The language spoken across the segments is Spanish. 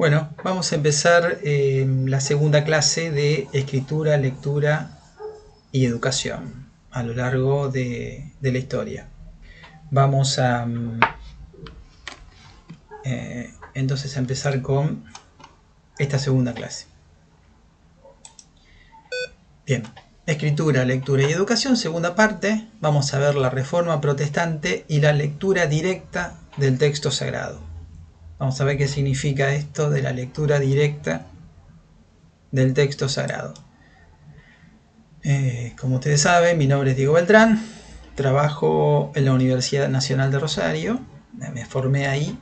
Bueno, vamos a empezar la segunda clase de escritura, lectura y educación a lo largo de la historia. Vamos a entonces a empezar con esta segunda clase. Bien, escritura, lectura y educación, segunda parte. Vamos a ver la Reforma Protestante y la lectura directa del texto sagrado. Vamos a ver qué significa esto de la lectura directa del texto sagrado. Como ustedes saben, mi nombre es Diego Beltrán, trabajo en la Universidad Nacional de Rosario, me formé ahí,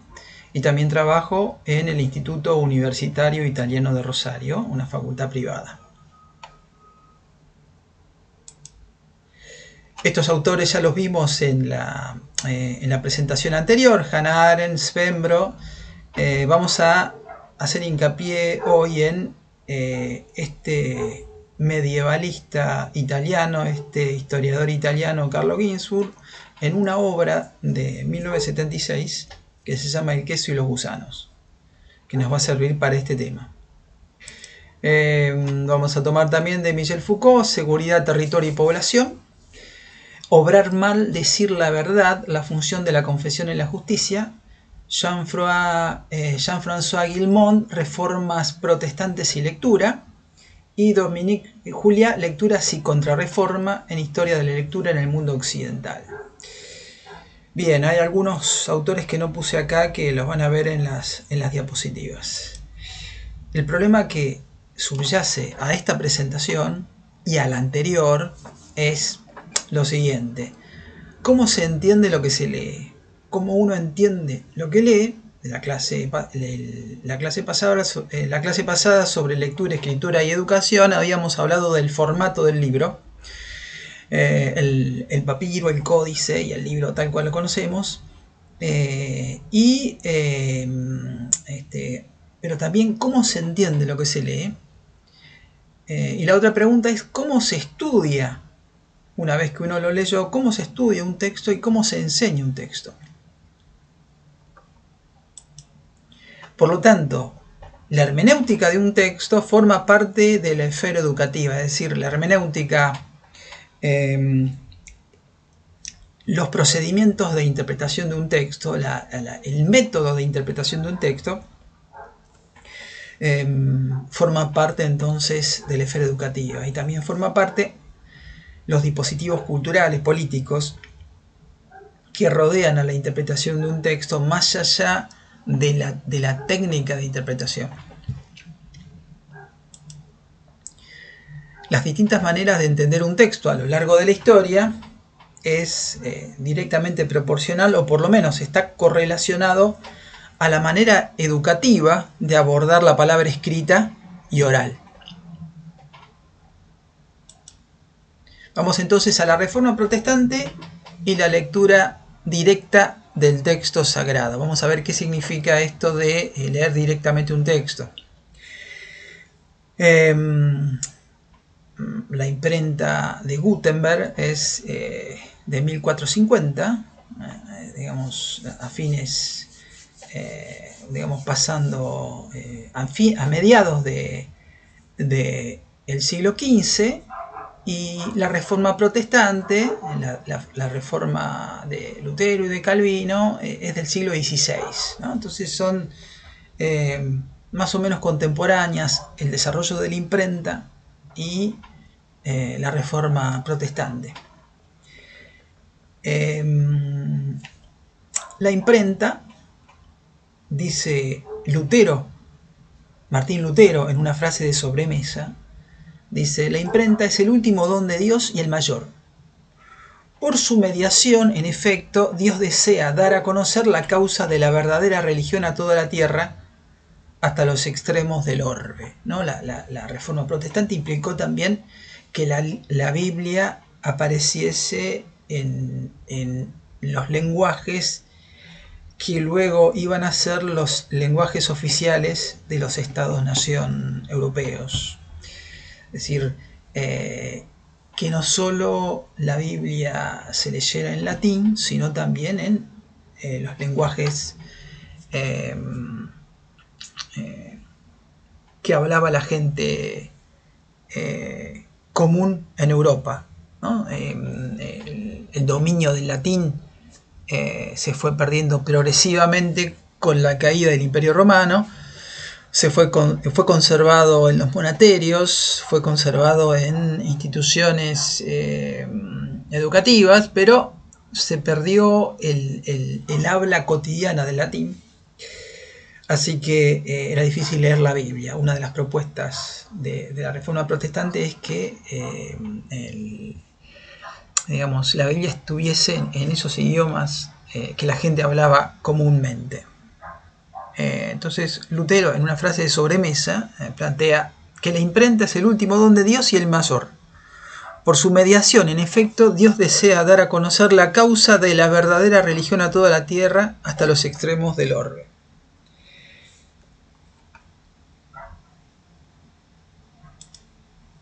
y también trabajo en el Instituto Universitario Italiano de Rosario, una facultad privada. Estos autores ya los vimos en la presentación anterior, Hannah Arendt, Svembro. Vamos a hacer hincapié hoy en este medievalista italiano, este historiador italiano Carlo Ginzburg, en una obra de 1976 que se llama El queso y los gusanos, que nos va a servir para este tema. Vamos a tomar también de Michel Foucault, Seguridad, Territorio y Población, Obrar mal, decir la verdad, la función de la confesión en la justicia, Jean-François Guillemont, Reformas protestantes y lectura, y Dominique Julia, Lecturas y contrarreforma en Historia de la lectura en el mundo occidental. Bien, hay algunos autores que no puse acá que los van a ver en las diapositivas. El problema que subyace a esta presentación y a la anterior es lo siguiente: ¿cómo se entiende lo que se lee? ¿Cómo uno entiende lo que lee? La clase pasada sobre lectura, escritura y educación habíamos hablado del formato del libro, el papiro, el códice y el libro tal cual lo conocemos, pero también cómo se entiende lo que se lee. Y la otra pregunta es cómo se estudia. Una vez que uno lo leyó, ¿cómo se estudia un texto y cómo se enseña un texto? Por lo tanto, la hermenéutica de un texto forma parte de la esfera educativa, es decir, la hermenéutica, los procedimientos de interpretación de un texto, el método de interpretación de un texto, forma parte entonces de la esfera educativa, y también forma parte los dispositivos culturales, políticos, que rodean a la interpretación de un texto más allá de la técnica de interpretación. Las distintas maneras de entender un texto a lo largo de la historia es directamente proporcional, o por lo menos está correlacionado a la manera educativa de abordar la palabra escrita y oral. Vamos entonces a la Reforma Protestante y la lectura directa del texto sagrado. Vamos a ver qué significa esto de leer directamente un texto. La imprenta de Gutenberg es de 1450, digamos a fines, pasando a mediados del siglo XV. Y la Reforma Protestante, la Reforma de Lutero y de Calvino, es del siglo XVI, ¿no? Entonces son más o menos contemporáneas el desarrollo de la imprenta y la Reforma Protestante. La imprenta, dice Martín Lutero, en una frase de sobremesa, dice: la imprenta es el último don de Dios y el mayor. Por su mediación, en efecto, Dios desea dar a conocer la causa de la verdadera religión a toda la tierra, hasta los extremos del orbe, ¿no? La Reforma Protestante implicó también que la Biblia apareciese en los lenguajes que luego iban a ser los lenguajes oficiales de los Estados-nación europeos. Es decir, que no solo la Biblia se leyera en latín, sino también en los lenguajes que hablaba la gente común en Europa, ¿no? El dominio del latín se fue perdiendo progresivamente con la caída del Imperio Romano. Fue conservado en los monasterios, fue conservado en instituciones educativas, pero se perdió el habla cotidiana del latín. Así que era difícil leer la Biblia. Una de las propuestas de la Reforma Protestante es que la Biblia estuviese en esos idiomas que la gente hablaba comúnmente. Entonces Lutero, en una frase de sobremesa, plantea que la imprenta es el último don de Dios y el mayor. Por su mediación, en efecto, Dios desea dar a conocer la causa de la verdadera religión a toda la tierra hasta los extremos del orbe.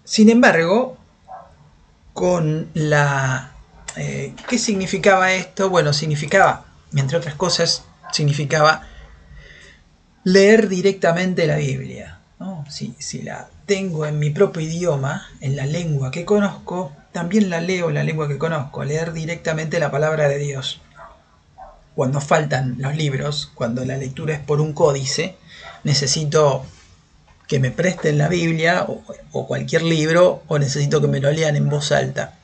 Sin embargo, con la... ¿qué significaba esto? Bueno, significaba, entre otras cosas, significaba leer directamente la Biblia, ¿no? Si la tengo en mi propio idioma, en la lengua que conozco, también la leo en la lengua que conozco, leer directamente la palabra de Dios. Cuando faltan los libros, cuando la lectura es por un códice, necesito que me presten la Biblia o cualquier libro, o necesito que me lo lean en voz alta.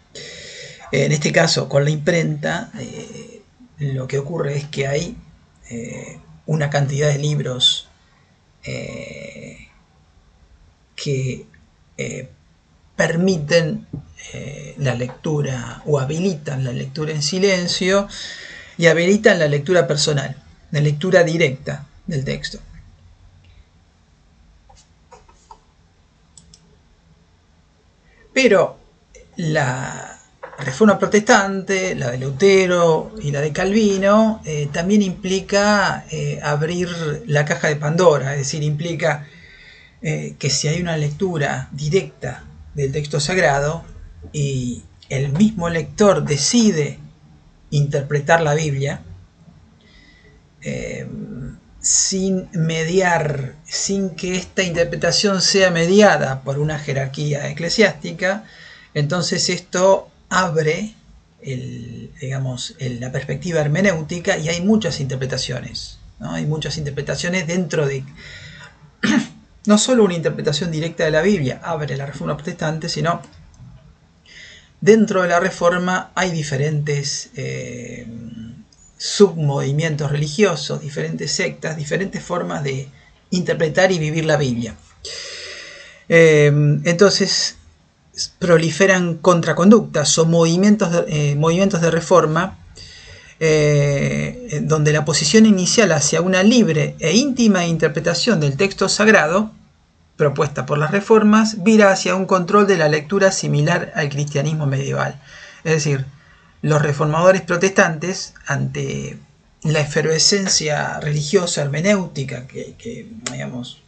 En este caso, con la imprenta, lo que ocurre es que hay una cantidad de libros que permiten la lectura o habilitan la lectura en silencio y habilitan la lectura personal, la lectura directa del texto. Pero la Reforma Protestante, la de Lutero y la de Calvino, también implica abrir la caja de Pandora, es decir, implica que si hay una lectura directa del texto sagrado y el mismo lector decide interpretar la Biblia sin mediar, sin que esta interpretación sea mediada por una jerarquía eclesiástica, entonces esto abre la perspectiva hermenéutica y hay muchas interpretaciones, ¿no? Hay muchas interpretaciones dentro de no solo una interpretación directa de la Biblia abre la Reforma Protestante, sino dentro de la Reforma hay diferentes submovimientos religiosos, diferentes sectas, diferentes formas de interpretar y vivir la Biblia. Entonces proliferan contraconductas o movimientos de reforma donde la posición inicial hacia una libre e íntima interpretación del texto sagrado propuesta por las reformas vira hacia un control de la lectura similar al cristianismo medieval. Es decir, los reformadores protestantes, ante la efervescencia religiosa hermenéutica que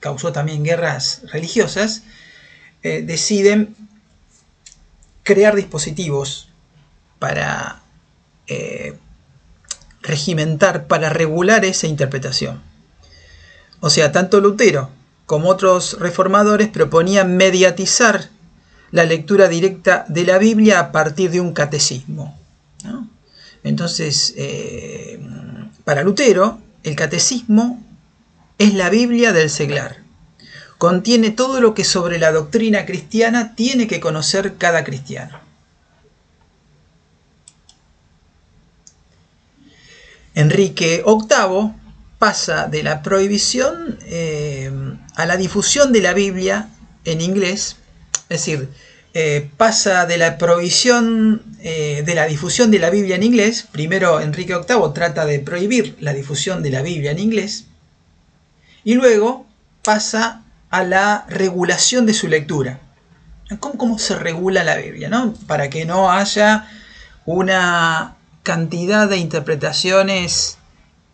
causó también guerras religiosas, deciden crear dispositivos para regimentar, para regular esa interpretación. O sea, tanto Lutero como otros reformadores proponían mediatizar la lectura directa de la Biblia a partir de un catecismo, ¿no? Entonces, para Lutero, el catecismo es la Biblia del seglar. Contiene todo lo que sobre la doctrina cristiana tiene que conocer cada cristiano. Enrique VIII pasa de la prohibición a la difusión de la Biblia en inglés, es decir, pasa de la prohibición de la difusión de la Biblia en inglés. Primero Enrique VIII trata de prohibir la difusión de la Biblia en inglés y luego pasa a la regulación de su lectura. ¿Cómo se regula la Biblia, ¿no? Para que no haya una cantidad de interpretaciones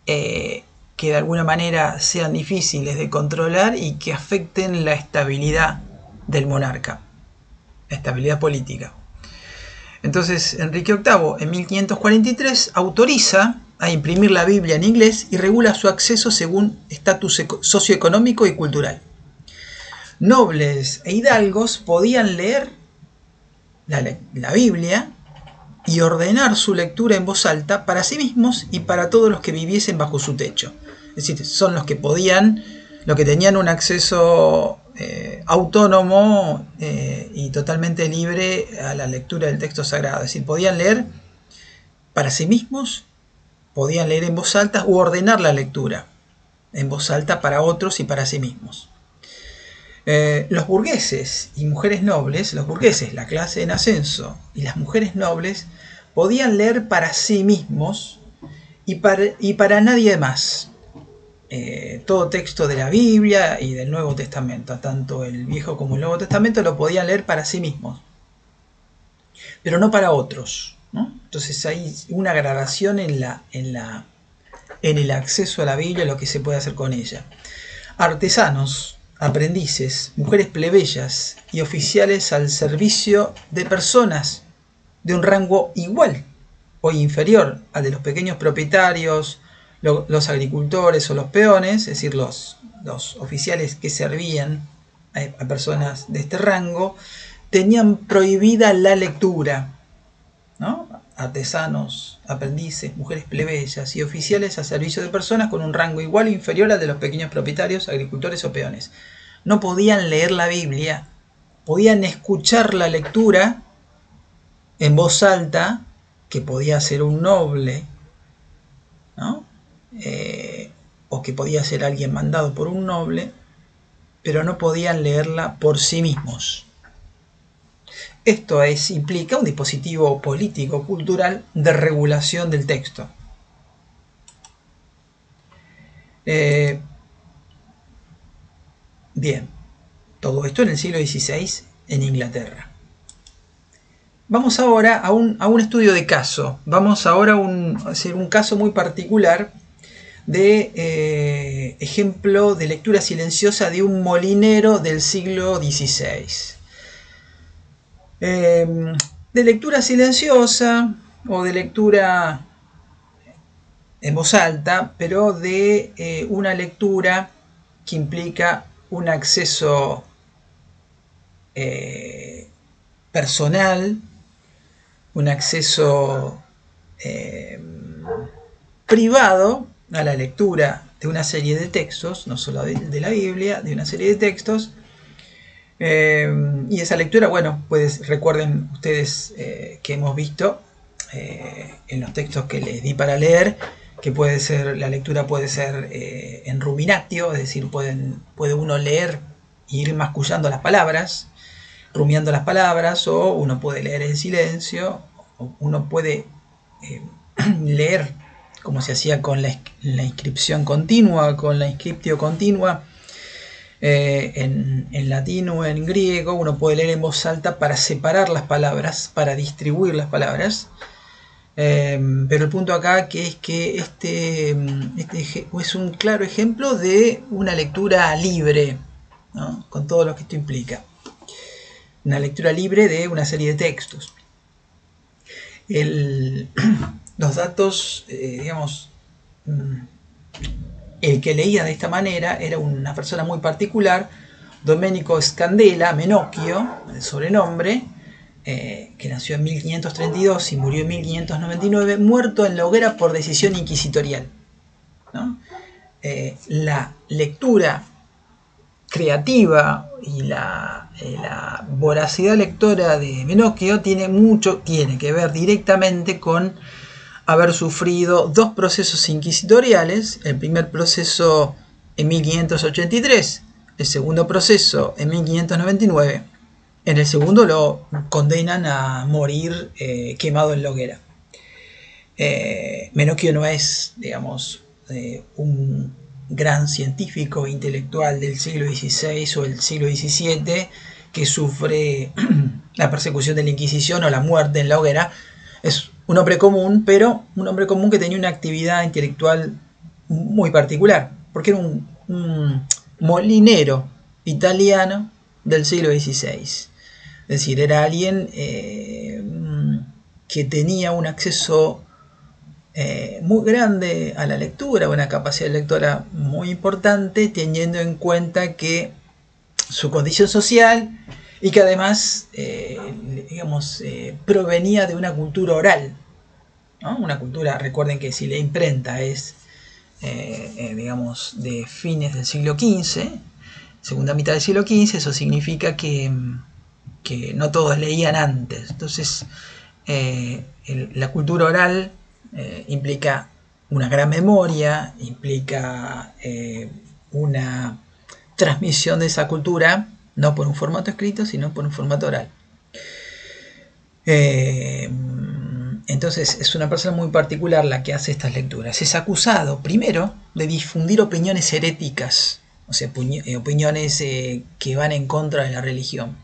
que de alguna manera sean difíciles de controlar y que afecten la estabilidad del monarca, la estabilidad política. Entonces Enrique VIII en 1543 autoriza a imprimir la Biblia en inglés y regula su acceso según estatus socioeconómico y cultural. nobles e hidalgos podían leer la Biblia y ordenar su lectura en voz alta para sí mismos y para todos los que viviesen bajo su techo. Es decir, son los que podían, los que tenían un acceso autónomo y totalmente libre a la lectura del texto sagrado. Es decir, podían leer para sí mismos, podían leer en voz alta u ordenar la lectura en voz alta para otros y para sí mismos. Los burgueses y mujeres nobles, los burgueses, la clase en ascenso, y las mujeres nobles, podían leer para sí mismos y para nadie más. Todo texto de la Biblia y del Nuevo Testamento, tanto el Viejo como el Nuevo Testamento, lo podían leer para sí mismos, pero no para otros, ¿no? Entonces hay una gradación en el acceso a la Biblia, lo que se puede hacer con ella. Artesanos, aprendices, mujeres plebeyas y oficiales al servicio de personas de un rango igual o inferior al de los pequeños propietarios, los agricultores o los peones, es decir, los oficiales que servían a personas de este rango, tenían prohibida la lectura, ¿no? Artesanos, aprendices, mujeres plebeyas y oficiales a servicio de personas con un rango igual o inferior al de los pequeños propietarios, agricultores o peones. No podían leer la Biblia, podían escuchar la lectura en voz alta, que podía ser un noble, ¿no? O que podía ser alguien mandado por un noble, pero no podían leerla por sí mismos. Esto implica un dispositivo político-cultural de regulación del texto. Bien, todo esto en el siglo XVI en Inglaterra. Vamos ahora a un estudio de caso. Vamos ahora a hacer un caso muy particular de ejemplo de lectura silenciosa de un molinero del siglo XVI. De lectura silenciosa o de lectura en voz alta, pero de una lectura que implica un acceso personal, un acceso privado a la lectura de una serie de textos, no solo de la Biblia, de una serie de textos. Y esa lectura, bueno, pues recuerden ustedes que hemos visto en los textos que les di para leer, que puede ser, la lectura puede ser en ruminatio, es decir, puede uno leer e ir mascullando las palabras, rumiando las palabras, o uno puede leer en silencio, o uno puede leer como se hacía con la inscripción continua, con la inscriptio continua, en latín o en griego. Uno puede leer en voz alta para separar las palabras, para distribuir las palabras. Pero el punto acá es que este es un claro ejemplo de una lectura libre, ¿no? Con todo lo que esto implica. Una lectura libre de una serie de textos. Los datos, digamos, el que leía de esta manera era una persona muy particular, Domenico Scandella Menocchio, el sobrenombre, que nació en 1532 y murió en 1599, muerto en la hoguera por decisión inquisitorial, ¿no? La lectura creativa y la voracidad lectora de Menocchio tiene que ver directamente con haber sufrido dos procesos inquisitoriales: el primer proceso en 1583, el segundo proceso en 1599. En el segundo lo condenan a morir quemado en la hoguera. Menocchio no es, digamos, un gran científico e intelectual del siglo XVI o el siglo XVII que sufre la persecución de la Inquisición o la muerte en la hoguera. Es un hombre común, pero un hombre común que tenía una actividad intelectual muy particular, porque era un molinero italiano del siglo XVI. Es decir, era alguien que tenía un acceso muy grande a la lectura, una capacidad lectora muy importante, teniendo en cuenta que su condición social y que además, provenía de una cultura oral, ¿no? Una cultura, recuerden que si la imprenta es, de fines del siglo XV, segunda mitad del siglo XV, eso significa que no todos leían antes. Entonces, la cultura oral implica una gran memoria, implica una transmisión de esa cultura, no por un formato escrito, sino por un formato oral. Entonces es una persona muy particular la que hace estas lecturas. Es acusado, primero, de difundir opiniones heréticas, o sea, opiniones que van en contra de la religión.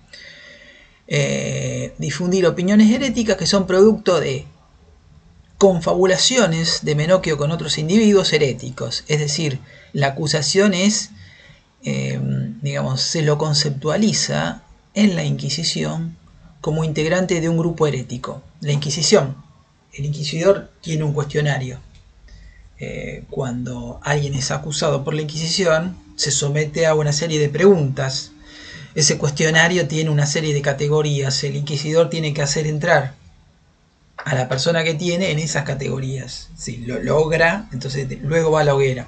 Difundir opiniones heréticas que son producto de confabulaciones de Menocchio con otros individuos heréticos. Es decir, la acusación es, se lo conceptualiza en la Inquisición como integrante de un grupo herético. La Inquisición, el inquisidor tiene un cuestionario. Cuando alguien es acusado por la Inquisición, se somete a una serie de preguntas. Ese cuestionario tiene una serie de categorías. El inquisidor tiene que hacer entrar a la persona que tiene en esas categorías. Si lo logra, entonces luego va a la hoguera.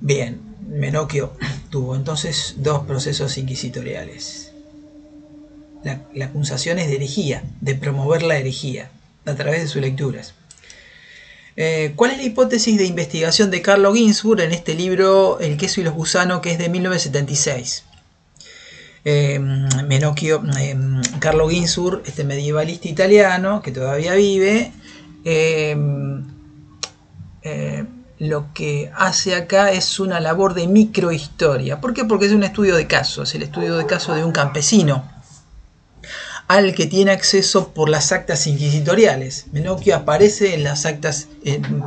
Bien, Menocchio tuvo entonces 2 procesos inquisitoriales. La acusación es de herejía, de promover la herejía a través de sus lecturas. ¿Cuál es la hipótesis de investigación de Carlo Ginzburg en este libro El queso y los gusanos, que es de 1976? Carlo Ginzburg, este medievalista italiano que todavía vive, lo que hace acá es una labor de microhistoria. ¿Por qué? Porque es un estudio de caso, es el estudio de caso de un campesino al que tiene acceso por las actas inquisitoriales. Menocchio aparece en las actas,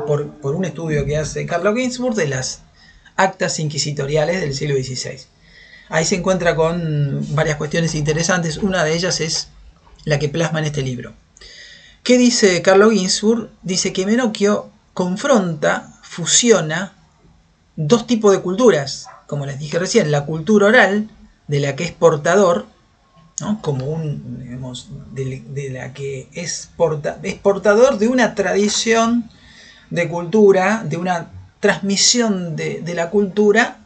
por un estudio que hace Carlo Ginzburg de las actas inquisitoriales del siglo XVI. Ahí se encuentra con varias cuestiones interesantes. Una de ellas es la que plasma en este libro. ¿Qué dice Carlo Ginzburg? Dice que Menocchio confronta, fusiona 2 tipos de culturas. Como les dije recién, la cultura oral, de la que es portador, ¿no? Como de la que es portador de una tradición de cultura, de una transmisión de la cultura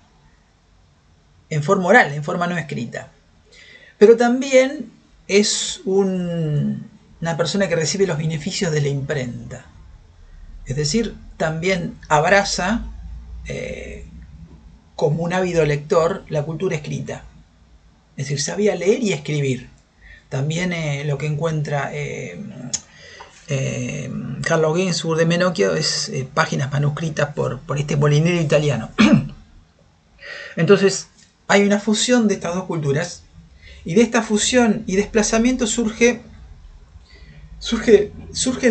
en forma oral, en forma no escrita. Pero también es una persona que recibe los beneficios de la imprenta. Es decir, también abraza como un ávido lector la cultura escrita. Es decir, sabía leer y escribir. También lo que encuentra Carlo Ginzburg de Menocchio es páginas manuscritas por este molinero italiano. Entonces, hay una fusión de estas 2 culturas, y de esta fusión y desplazamiento surgen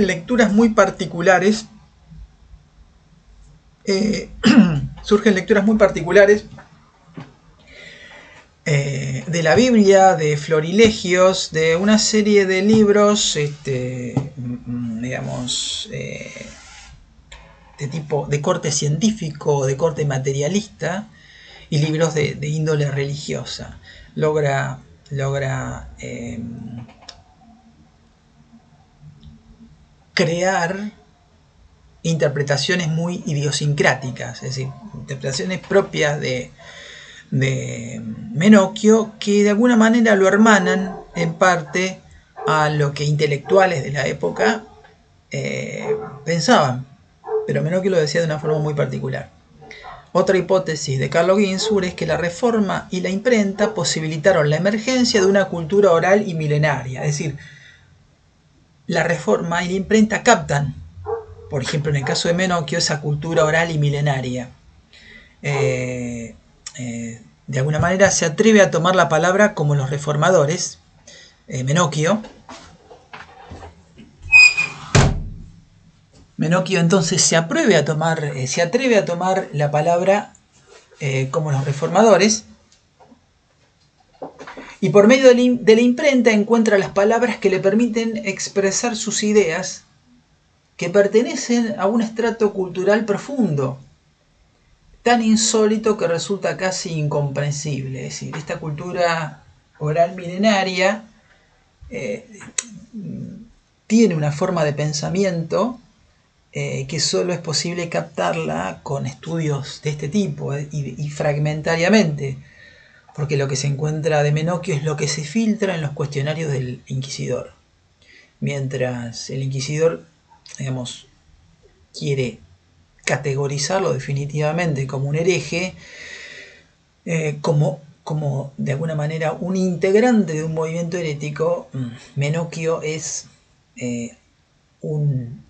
lecturas muy particulares. Surgen lecturas muy particulares de la Biblia, de florilegios, de una serie de libros, de tipo de corte científico, de corte materialista, y libros de índole religiosa. Logra crear interpretaciones muy idiosincráticas, es decir, interpretaciones propias de Menocchio, que de alguna manera lo hermanan en parte a lo que intelectuales de la época pensaban, pero Menocchio lo decía de una forma muy particular. Otra hipótesis de Carlo Ginzburg es que la Reforma y la imprenta posibilitaron la emergencia de una cultura oral y milenaria. Es decir, la Reforma y la imprenta captan, por ejemplo, en el caso de Menocchio, esa cultura oral y milenaria. De alguna manera se atreve a tomar la palabra como los reformadores. Menocchio entonces se atreve a tomar la palabra como los reformadores, y por medio de la imprenta encuentra las palabras que le permiten expresar sus ideas, que pertenecen a un estrato cultural profundo, tan insólito que resulta casi incomprensible. Es decir, esta cultura oral milenaria tiene una forma de pensamiento que solo es posible captarla con estudios de este tipo y fragmentariamente, porque lo que se encuentra de Menocchio es lo que se filtra en los cuestionarios del inquisidor. Mientras el inquisidor, digamos, quiere categorizarlo definitivamente como un hereje, como de alguna manera un integrante de un movimiento herético, Menocchio es un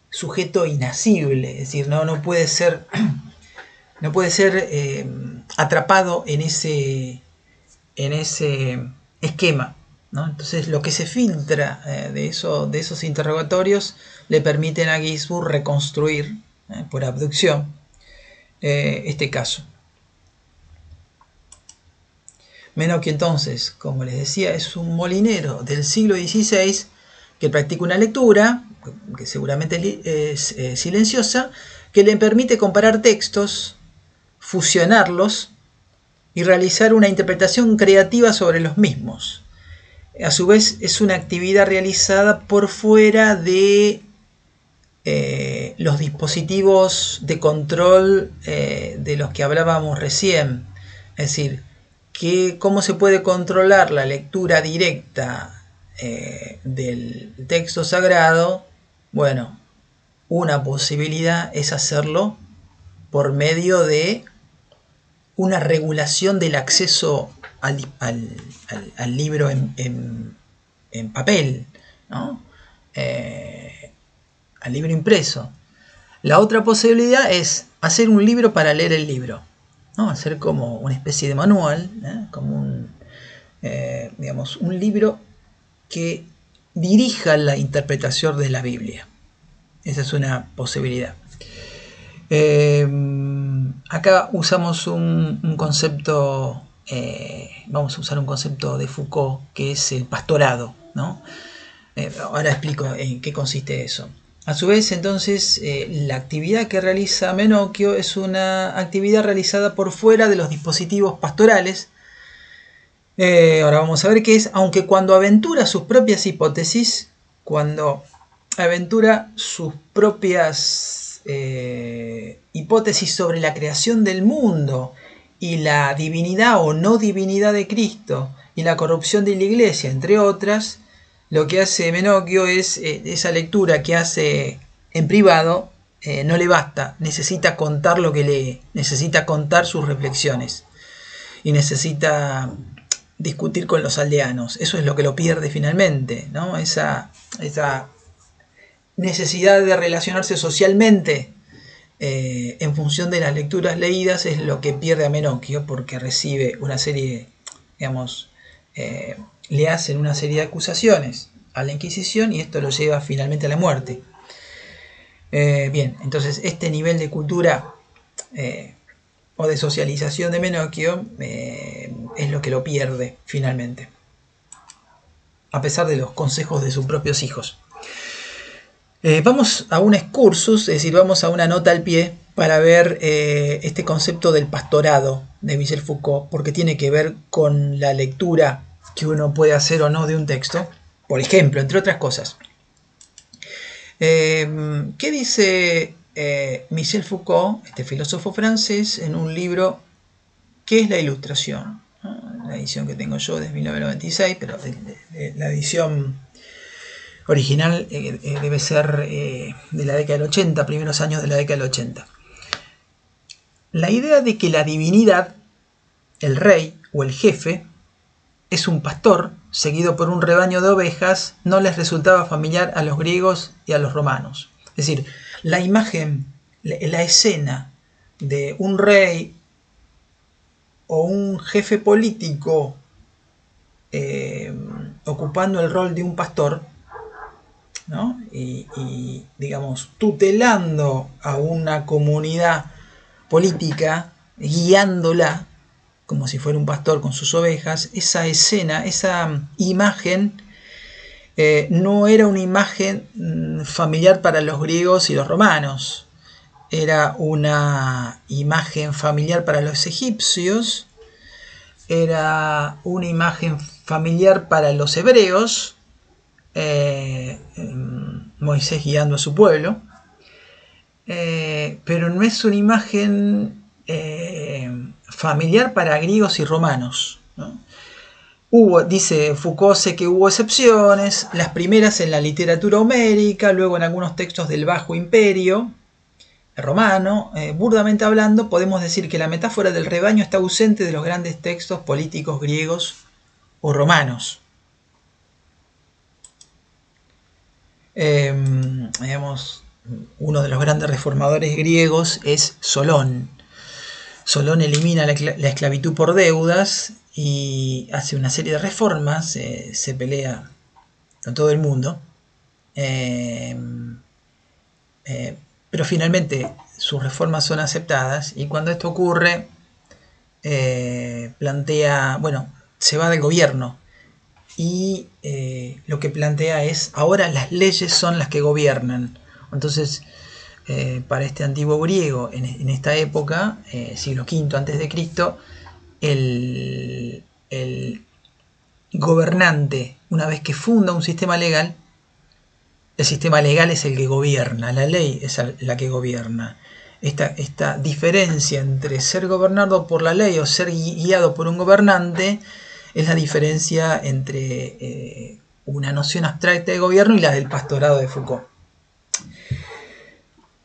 sujeto inasible, es decir, no puede ser atrapado en ese esquema, ¿no? Entonces lo que se filtra de esos interrogatorios le permiten a Ginsburg reconstruir por abducción este caso. Menocchio entonces, como les decía, es un molinero del siglo XVI que practica una lectura, que seguramente es silenciosa, que le permite comparar textos, fusionarlos y realizar una interpretación creativa sobre los mismos. A su vez es una actividad realizada por fuera de los dispositivos de control de los que hablábamos recién. Es decir, cómo se puede controlar la lectura directa del texto sagrado. Bueno, una posibilidad es hacerlo por medio de una regulación del acceso al libro en papel, ¿no? Al libro impreso. La otra posibilidad es hacer un libro para leer el libro, ¿no? Hacer como una especie de manual, como digamos, un libro que dirija la interpretación de la Biblia. Esa es una posibilidad. Acá usamos un concepto, vamos a usar un concepto de Foucault, que es el pastorado, ¿no? Ahora explico en qué consiste eso. A su vez, entonces, la actividad que realiza Menocchio es una actividad realizada por fuera de los dispositivos pastorales. Ahora vamos a ver qué es, aunque cuando aventura sus propias hipótesis, cuando aventura sus propias hipótesis sobre la creación del mundo y la divinidad o no divinidad de Cristo y la corrupción de la Iglesia, entre otras, lo que hace Menocchio es esa lectura que hace en privado, no le basta, necesita contar lo que lee, necesita contar sus reflexiones y necesita discutir con los aldeanos. Eso es lo que lo pierde finalmente, ¿no? Esa necesidad de relacionarse socialmente en función de las lecturas leídas es lo que pierde a Menocchio, porque recibe una serie, digamos, le hacen una serie de acusaciones a la Inquisición y esto lo lleva finalmente a la muerte. Bien, entonces este nivel de cultura o de socialización de Menocchio es lo que lo pierde finalmente, a pesar de los consejos de sus propios hijos. Vamos a un excursus, es decir, vamos a una nota al pie para ver este concepto del pastorado de Michel Foucault, porque tiene que ver con la lectura que uno puede hacer o no de un texto. Por ejemplo, entre otras cosas. ¿Qué dice Michel Foucault, este filósofo francés, en un libro que es La Ilustración? La edición que tengo yo es de 1996, pero la edición original debe ser de la década del 80, primeros años de la década del 80. La idea de que la divinidad, el rey o el jefe, es un pastor seguido por un rebaño de ovejas no les resultaba familiar a los griegos y a los romanos. Es decir, la imagen, la escena de un rey o un jefe político ocupando el rol de un pastor, ¿no? y digamos, tutelando a una comunidad política, guiándola como si fuera un pastor con sus ovejas. Esa escena, esa imagen no era una imagen familiar para los griegos y los romanos. era una imagen familiar para los egipcios, era una imagen familiar para los hebreos, Moisés guiando a su pueblo, pero no es una imagen familiar para griegos y romanos, ¿no? Dice Foucault, sé que hubo excepciones, las primeras en la literatura homérica, luego en algunos textos del Bajo Imperio romano. Burdamente hablando, podemos decir que la metáfora del rebaño está ausente de los grandes textos políticos griegos o romanos. Digamos, uno de los grandes reformadores griegos es Solón. Solón elimina la esclavitud por deudas y hace una serie de reformas, se pelea con todo el mundo, pero finalmente sus reformas son aceptadas, y cuando esto ocurre, plantea, bueno, se va del gobierno, y lo que plantea es, ahora las leyes son las que gobiernan. Entonces, para este antiguo griego, en esta época, siglo V a.C., el gobernante, una vez que funda un sistema legal, el sistema legal es el que gobierna, la ley es la que gobierna. Esta diferencia entre ser gobernado por la ley o ser guiado por un gobernante es la diferencia entre una noción abstracta de gobierno y la del pastorado de Foucault.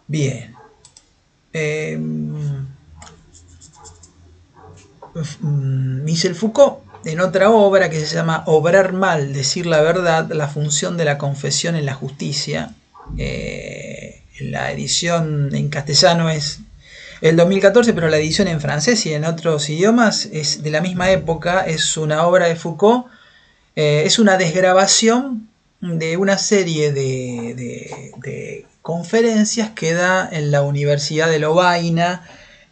Bien. Michel Foucault, en otra obra que se llama Obrar mal, decir la verdad, la función de la confesión en la justicia, la edición en castellano es el 2014, pero la edición en francés y en otros idiomas es de la misma época, es una obra de Foucault, es una desgrabación de una serie de conferencias que da en la Universidad de Lovaina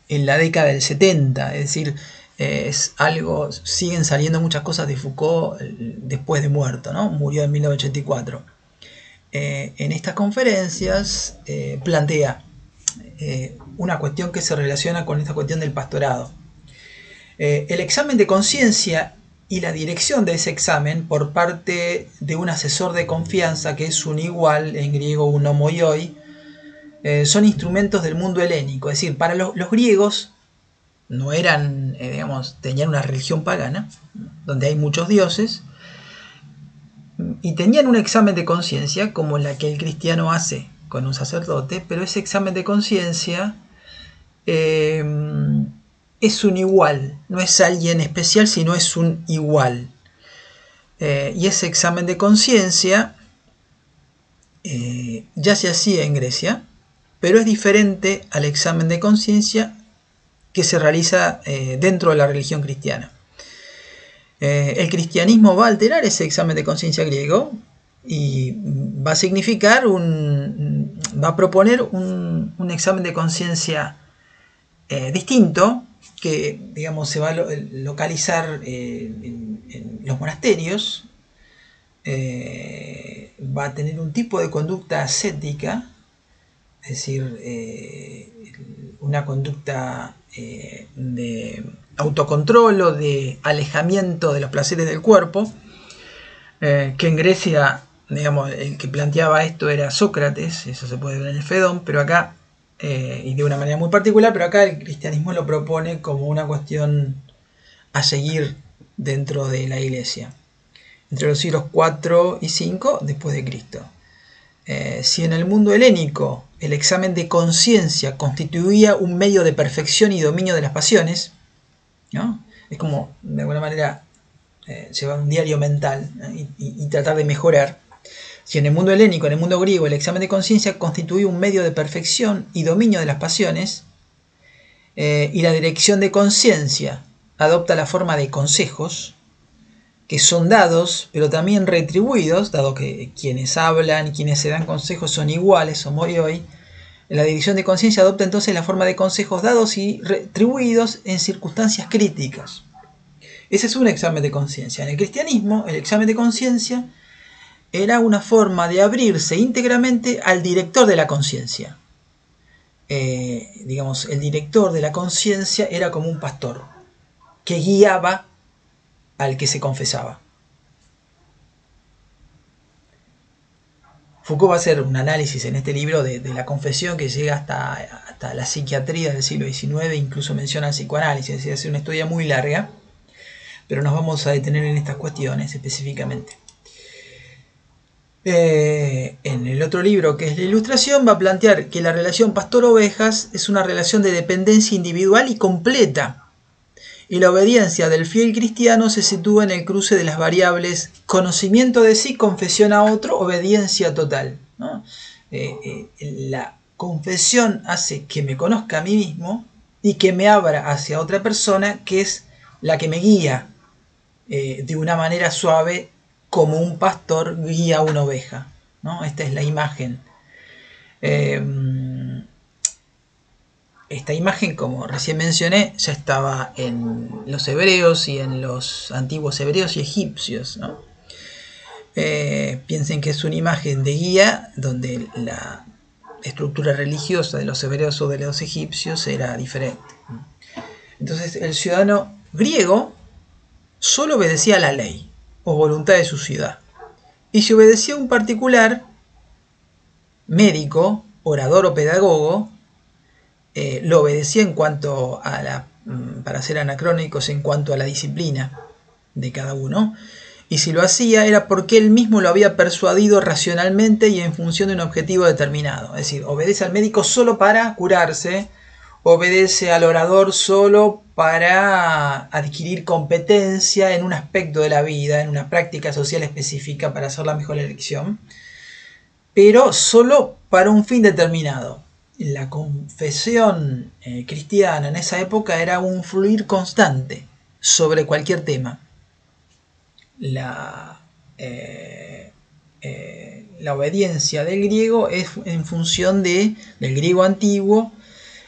en la década del 70, es decir, es algo, siguen saliendo muchas cosas de Foucault después de muerto, ¿no? Murió en 1984. En estas conferencias plantea una cuestión que se relaciona con esta cuestión del pastorado. El examen de conciencia y la dirección de ese examen por parte de un asesor de confianza, que es un igual, en griego un homoioi, son instrumentos del mundo helénico. Es decir, para los griegos no eran, digamos, tenían una religión pagana, donde hay muchos dioses, y tenían un examen de conciencia como la que el cristiano hace con un sacerdote, pero ese examen de conciencia es un igual, no es alguien especial, sino es un igual. Y ese examen de conciencia ya se hacía en Grecia, pero es diferente al examen de conciencia que se realiza dentro de la religión cristiana. El cristianismo va a alterar ese examen de conciencia griego y va a significar va a proponer un examen de conciencia distinto, que, digamos, se va a localizar en los monasterios. Va a tener un tipo de conducta ascética, es decir, una conducta de autocontrol o de alejamiento de los placeres del cuerpo, que en Grecia, digamos, el que planteaba esto era Sócrates, eso se puede ver en el Fedón, pero acá, y de una manera muy particular, pero acá el cristianismo lo propone como una cuestión a seguir dentro de la Iglesia, entre los siglos 4 y 5 después de Cristo. Si en el mundo helénico el examen de conciencia constituía un medio de perfección y dominio de las pasiones, ¿no? Es como, de alguna manera, llevar un diario mental, ¿no? y tratar de mejorar. Si en el mundo helénico, en el mundo griego, el examen de conciencia constituía un medio de perfección y dominio de las pasiones, y la dirección de conciencia adopta la forma de consejos, que son dados, pero también retribuidos, dado que quienes hablan y quienes se dan consejos son iguales, homoioi, la dirección de conciencia adopta entonces la forma de consejos dados y retribuidos en circunstancias críticas. Ese es un examen de conciencia. En el cristianismo, el examen de conciencia era una forma de abrirse íntegramente al director de la conciencia. digamos, el director de la conciencia era como un pastor que guiaba al que se confesaba. Foucault va a hacer un análisis en este libro de la confesión que llega hasta la psiquiatría del siglo XIX, incluso menciona el psicoanálisis, es decir, hace una historia muy larga, pero nos vamos a detener en estas cuestiones específicamente. En el otro libro, que es la Ilustración, va a plantear que la relación pastor-ovejas es una relación de dependencia individual y completa, y la obediencia del fiel cristiano se sitúa en el cruce de las variables conocimiento de sí, confesión a otro, obediencia total, ¿no? La confesión hace que me conozca a mí mismo y que me abra hacia otra persona, que es la que me guía de una manera suave, como un pastor guía a una oveja, ¿no? Esta es la imagen. Esta imagen, como recién mencioné, ya estaba en los hebreos y en los antiguos hebreos y egipcios, ¿no? Piensen que es una imagen de guía donde la estructura religiosa de los hebreos o de los egipcios era diferente. Entonces el ciudadano griego solo obedecía a la ley o voluntad de su ciudad. Y si obedecía a un particular, médico, orador o pedagogo, lo obedecía en cuanto a para ser anacrónicos, en cuanto a la disciplina de cada uno. Y si lo hacía era porque él mismo lo había persuadido racionalmente y en función de un objetivo determinado. Es decir, obedece al médico solo para curarse, obedece al orador solo para adquirir competencia en un aspecto de la vida, en una práctica social específica para hacer la mejor elección, pero solo para un fin determinado. La confesión cristiana en esa época era un fluir constante sobre cualquier tema. La obediencia del griego es en función del griego antiguo,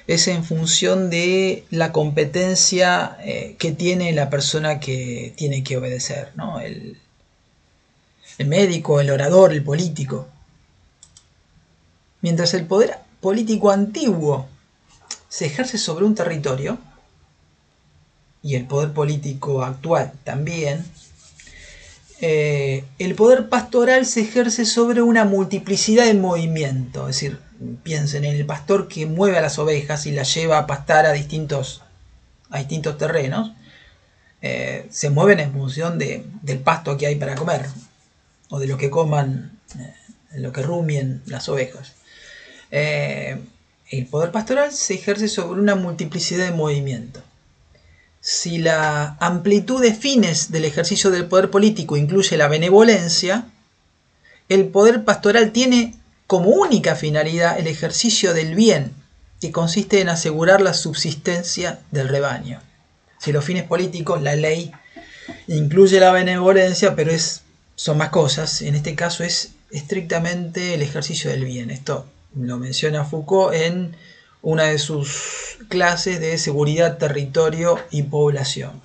es en función de la competencia que tiene la persona que tiene que obedecer, ¿no? El médico, el orador, el político. Mientras el poder político antiguo se ejerce sobre un territorio, y el poder político actual también, el poder pastoral se ejerce sobre una multiplicidad de movimientos. Es decir, piensen en el pastor que mueve a las ovejas y las lleva a pastar a distintos terrenos. Se mueven en función del pasto que hay para comer, o de lo que coman, lo que rumien las ovejas. El poder pastoral se ejerce sobre una multiplicidad de movimientos. Si la amplitud de fines del ejercicio del poder político incluye la benevolencia, el poder pastoral tiene como única finalidad el ejercicio del bien, que consiste en asegurar la subsistencia del rebaño. Si los fines políticos, la ley incluye la benevolencia, pero son más cosas. En este caso es estrictamente el ejercicio del bien. Esto lo menciona Foucault en una de sus clases de seguridad, territorio y población.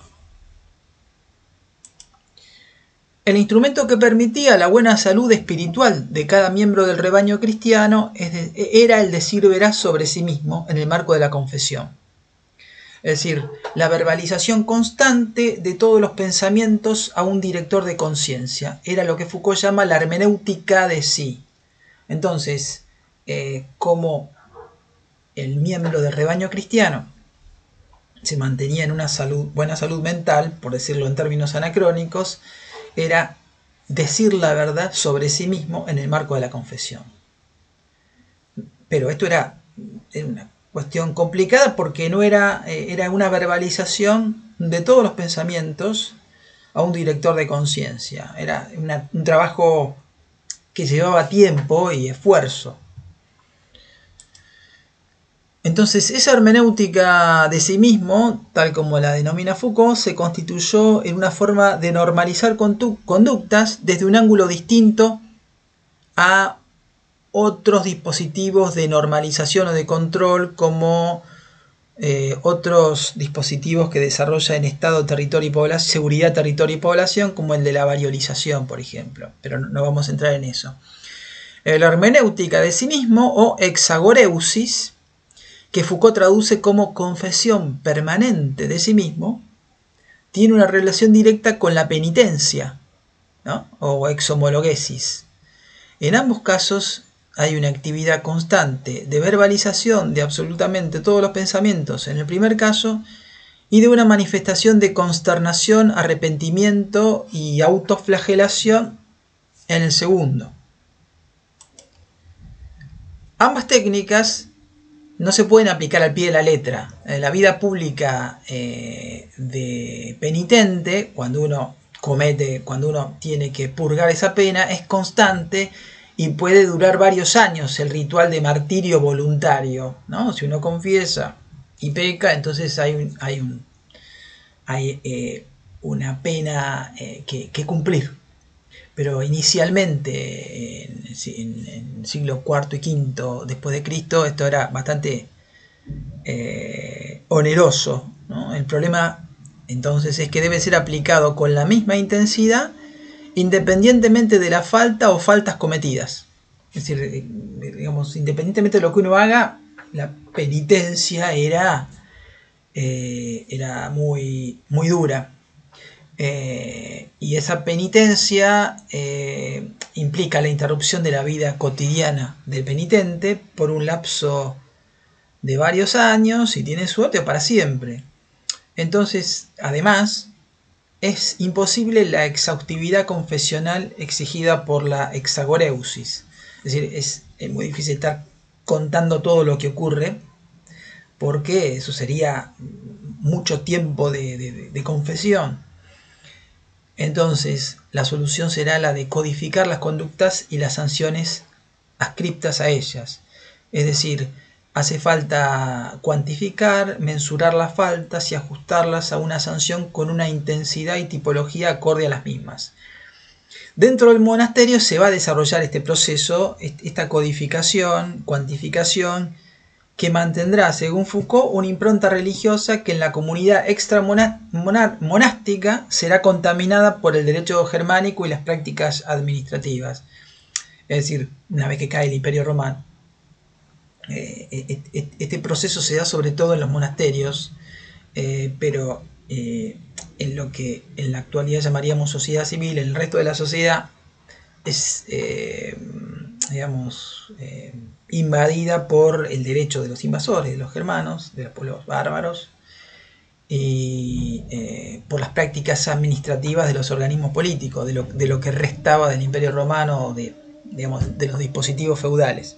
El instrumento que permitía la buena salud espiritual de cada miembro del rebaño cristiano era el decir veraz sobre sí mismo en el marco de la confesión. Es decir, la verbalización constante de todos los pensamientos a un director de conciencia. Era lo que Foucault llama la hermenéutica de sí. Entonces, como el miembro del rebaño cristiano se mantenía en una buena salud mental, por decirlo en términos anacrónicos, era decir la verdad sobre sí mismo en el marco de la confesión. Pero esto era una cuestión complicada porque no era una verbalización de todos los pensamientos a un director de conciencia. Era un trabajo que llevaba tiempo y esfuerzo. Entonces, esa hermenéutica de sí mismo, tal como la denomina Foucault, se constituyó en una forma de normalizar conductas desde un ángulo distinto a otros dispositivos de normalización o de control, como otros dispositivos que desarrolla en Estado, territorio y población, seguridad, territorio y población, como el de la variolización, por ejemplo. Pero no vamos a entrar en eso. La hermenéutica de sí mismo, o exagoreusis, que Foucault traduce como confesión permanente de sí mismo, tiene una relación directa con la penitencia, ¿no? O exhomologesis. En ambos casos hay una actividad constante de verbalización de absolutamente todos los pensamientos en el primer caso y de una manifestación de consternación, arrepentimiento y autoflagelación en el segundo. Ambas técnicas no se pueden aplicar al pie de la letra. La vida pública de penitente, cuando uno tiene que purgar esa pena, es constante y puede durar varios años el ritual de martirio voluntario, ¿no? Si uno confiesa y peca, entonces hay una pena que cumplir. Pero inicialmente, en el siglo IV y V después de Cristo, esto era bastante oneroso, ¿no? El problema entonces es que debe ser aplicado con la misma intensidad independientemente de la falta o faltas cometidas. Es decir, digamos, independientemente de lo que uno haga, la penitencia era muy, muy dura. Y esa penitencia implica la interrupción de la vida cotidiana del penitente por un lapso de varios años, si tiene suerte, o para siempre. Entonces, además, es imposible la exhaustividad confesional exigida por la exagoreusis. Es decir, es muy difícil estar contando todo lo que ocurre, porque eso sería mucho tiempo de confesión. Entonces, la solución será la de codificar las conductas y las sanciones adscriptas a ellas. Es decir, hace falta cuantificar, mensurar las faltas y ajustarlas a una sanción con una intensidad y tipología acorde a las mismas. Dentro del monasterio se va a desarrollar este proceso, esta codificación, cuantificación, que mantendrá, según Foucault, una impronta religiosa que en la comunidad extramonástica será contaminada por el derecho germánico y las prácticas administrativas. Es decir, una vez que cae el Imperio Romano, este proceso se da sobre todo en los monasterios, pero en lo que en la actualidad llamaríamos sociedad civil, en el resto de la sociedad es, invadida por el derecho de los invasores, de los germanos, de los pueblos bárbaros, y por las prácticas administrativas de los organismos políticos, de lo que restaba del Imperio Romano, de los dispositivos feudales.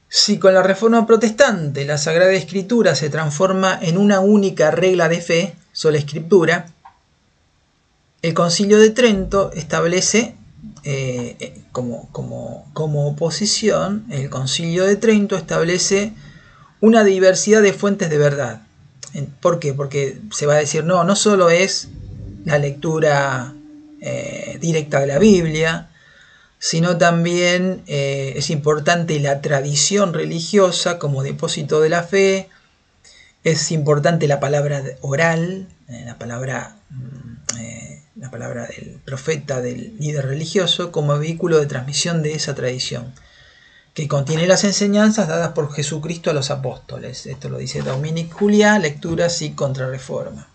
Si con la Reforma Protestante la Sagrada Escritura se transforma en una única regla de fe, sola Escritura, el Concilio de Trento establece como oposición, el Concilio de Trento establece una diversidad de fuentes de verdad. ¿Por qué? Porque se va a decir, no solo es la lectura directa de la Biblia, sino también es importante la tradición religiosa como depósito de la fe, es importante la palabra oral, la palabra del profeta, del líder religioso, como vehículo de transmisión de esa tradición, que contiene las enseñanzas dadas por Jesucristo a los apóstoles. Esto lo dice Dominique Juliá, Lecturas y Contrarreforma.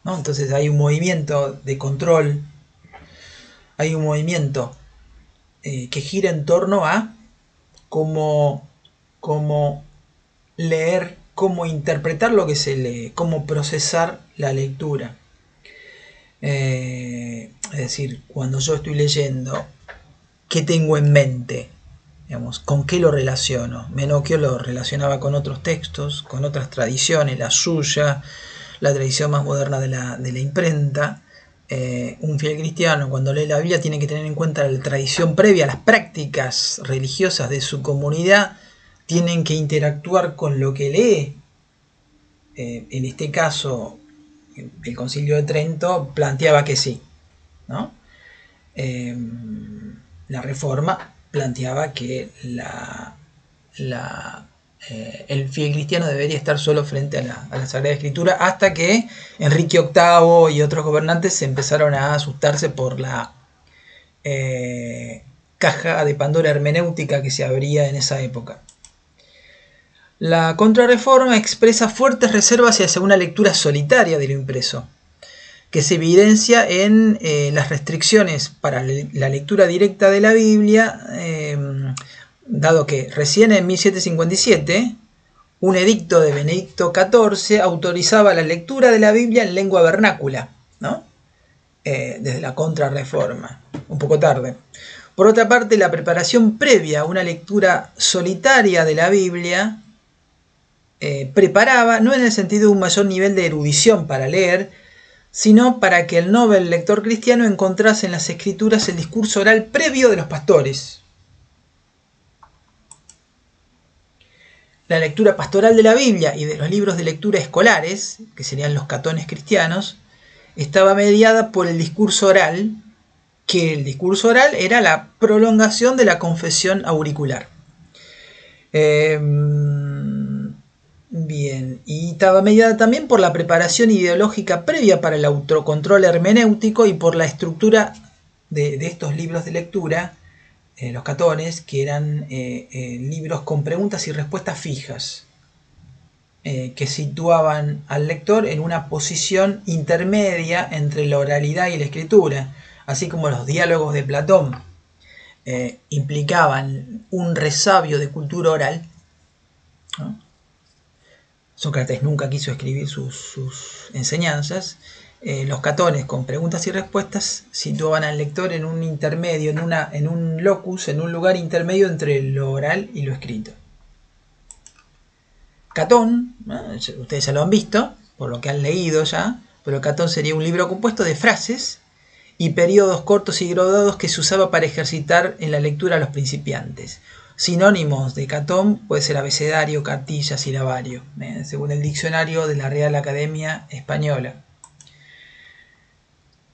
¿No? Entonces hay un movimiento de control, hay un movimiento que gira en torno a cómo leer, cómo interpretar lo que se lee, cómo procesar la lectura. Es decir, cuando yo estoy leyendo, ¿qué tengo en mente? Digamos, ¿con qué lo relaciono? Menocchio lo relacionaba con otros textos, con otras tradiciones, la suya, la tradición más moderna de la imprenta. Un fiel cristiano, cuando lee la Biblia, tiene que tener en cuenta la tradición previa, las prácticas religiosas de su comunidad, tienen que interactuar con lo que lee. En este caso, el Concilio de Trento planteaba que sí, ¿no? La Reforma planteaba que el fiel cristiano debería estar solo frente a la Sagrada Escritura, hasta que Enrique VIII y otros gobernantes se empezaron a asustarse por la caja de Pandora hermenéutica que se abría en esa época. La Contrarreforma expresa fuertes reservas hacia una lectura solitaria de lo impreso, que se evidencia en las restricciones para la lectura directa de la Biblia, dado que recién en 1757 un edicto de Benedicto XIV autorizaba la lectura de la Biblia en lengua vernácula, ¿no? Desde la Contrarreforma, un poco tarde. Por otra parte, la preparación previa a una lectura solitaria de la Biblia preparaba, no en el sentido de un mayor nivel de erudición para leer, sino para que el novel lector cristiano encontrase en las Escrituras el discurso oral previo de los pastores. La lectura pastoral de la Biblia y de los libros de lectura escolares, que serían los catones cristianos, estaba mediada por el discurso oral, que el discurso oral era la prolongación de la confesión auricular. Bien, y estaba mediada también por la preparación ideológica previa para el autocontrol hermenéutico y por la estructura de estos libros de lectura, los catones, que eran libros con preguntas y respuestas fijas, que situaban al lector en una posición intermedia entre la oralidad y la escritura, así como los diálogos de Platón implicaban un resabio de cultura oral, ¿no? Sócrates nunca quiso escribir sus enseñanzas. Los catones con preguntas y respuestas situaban al lector en un intermedio, en un locus, en un lugar intermedio entre lo oral y lo escrito. Catón, ustedes ya lo han visto, por lo que han leído ya, pero Catón sería un libro compuesto de frases y periodos cortos y graduados que se usaba para ejercitar en la lectura a los principiantes. Sinónimos de Catón puede ser abecedario, cartilla, silabario, según el diccionario de la Real Academia Española.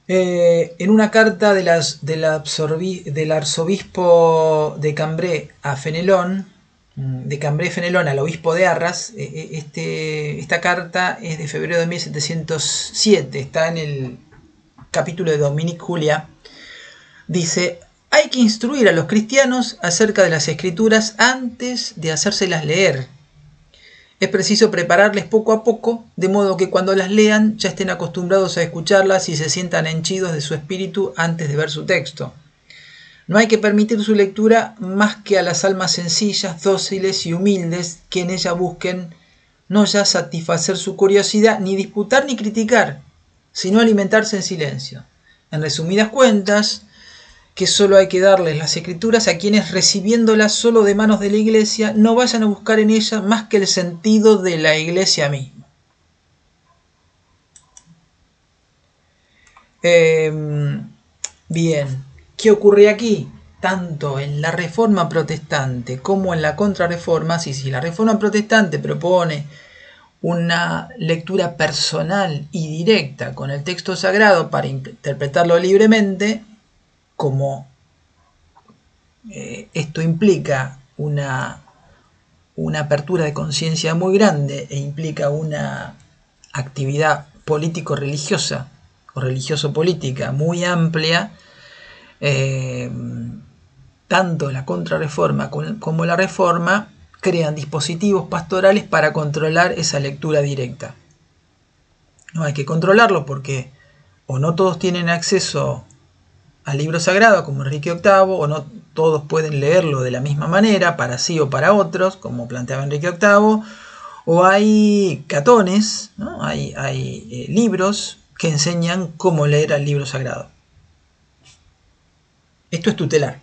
En una carta del arzobispo de Cambrai a Fenelón, al obispo de Arras, esta carta es de febrero de 1707, está en el capítulo de Dominique Julia. Dice: hay que instruir a los cristianos acerca de las escrituras antes de hacérselas leer. Es preciso prepararles poco a poco, de modo que cuando las lean ya estén acostumbrados a escucharlas y se sientan henchidos de su espíritu antes de ver su texto. No hay que permitir su lectura más que a las almas sencillas, dóciles y humildes que en ella busquen no ya satisfacer su curiosidad, ni disputar ni criticar, sino alimentarse en silencio. En resumidas cuentas, que solo hay que darles las escrituras a quienes, recibiéndolas solo de manos de la iglesia, no vayan a buscar en ellas más que el sentido de la iglesia misma. Bien, ¿qué ocurre aquí? Tanto en la Reforma Protestante como en la Contrarreforma, si la Reforma Protestante propone una lectura personal y directa con el texto sagrado para interpretarlo libremente, como esto implica una apertura de conciencia muy grande e implica una actividad político-religiosa o religioso-política muy amplia, tanto la Contrarreforma como la Reforma crean dispositivos pastorales para controlar esa lectura directa. No hay que controlarlo porque o no todos tienen acceso al libro sagrado como Enrique VIII, o no todos pueden leerlo de la misma manera, para sí o para otros, como planteaba Enrique VIII, o hay catones, ¿no? Hay libros que enseñan cómo leer el libro sagrado. Esto es tutelar.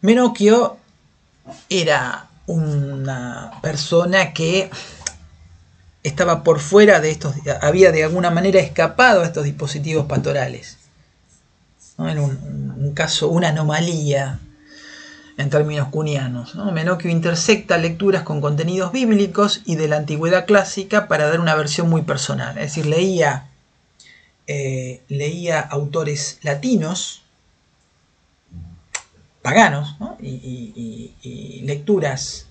Menocchio era una persona que estaba por fuera de estos, había de alguna manera escapado a estos dispositivos pastorales, ¿no? En un caso, una anomalía en términos cunianos, ¿no? Menocchio intersecta lecturas con contenidos bíblicos y de la antigüedad clásica para dar una versión muy personal. Es decir, leía autores latinos, paganos, ¿no? y lecturas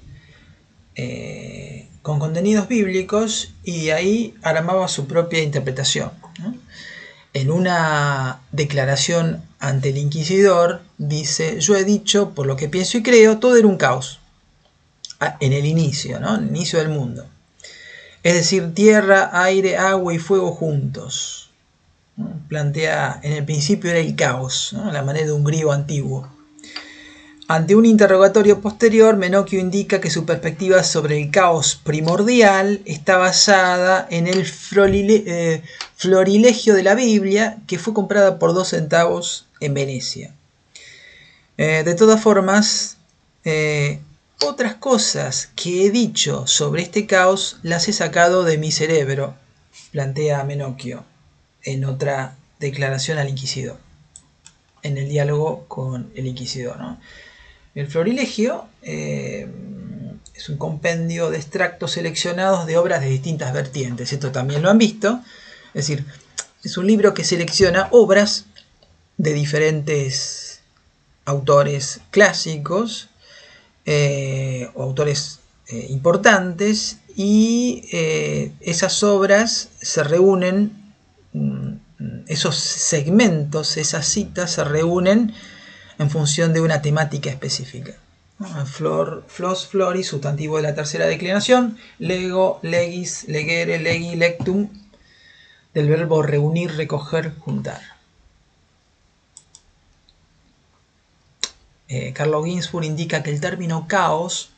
con contenidos bíblicos, y ahí armaba su propia interpretación, ¿no? En una declaración ante el inquisidor dice: yo he dicho, por lo que pienso y creo, todo era un caos. En el inicio, ¿no? En el inicio del mundo. Es decir, tierra, aire, agua y fuego juntos. ¿No? Plantea, en el principio era el caos, ¿no? La manera de un griego antiguo. Ante un interrogatorio posterior, Menocchio indica que su perspectiva sobre el caos primordial está basada en el florilegio de la Biblia, que fue comprada por 2 centavos en Venecia. De todas formas, otras cosas que he dicho sobre este caos las he sacado de mi cerebro, plantea Menocchio en otra declaración al inquisidor, en el diálogo con el inquisidor, ¿no? El florilegio es un compendio de extractos seleccionados de obras de distintas vertientes. Esto también lo han visto. Es decir, es un libro que selecciona obras de diferentes autores clásicos o autores importantes, y esas obras se reúnen, esos segmentos, esas citas se reúnen en función de una temática específica. Flos, floris, sustantivo de la tercera declinación. Lego, legis, legere, legi, lectum, del verbo reunir, recoger, juntar. Carlo Ginzburg indica que el término caos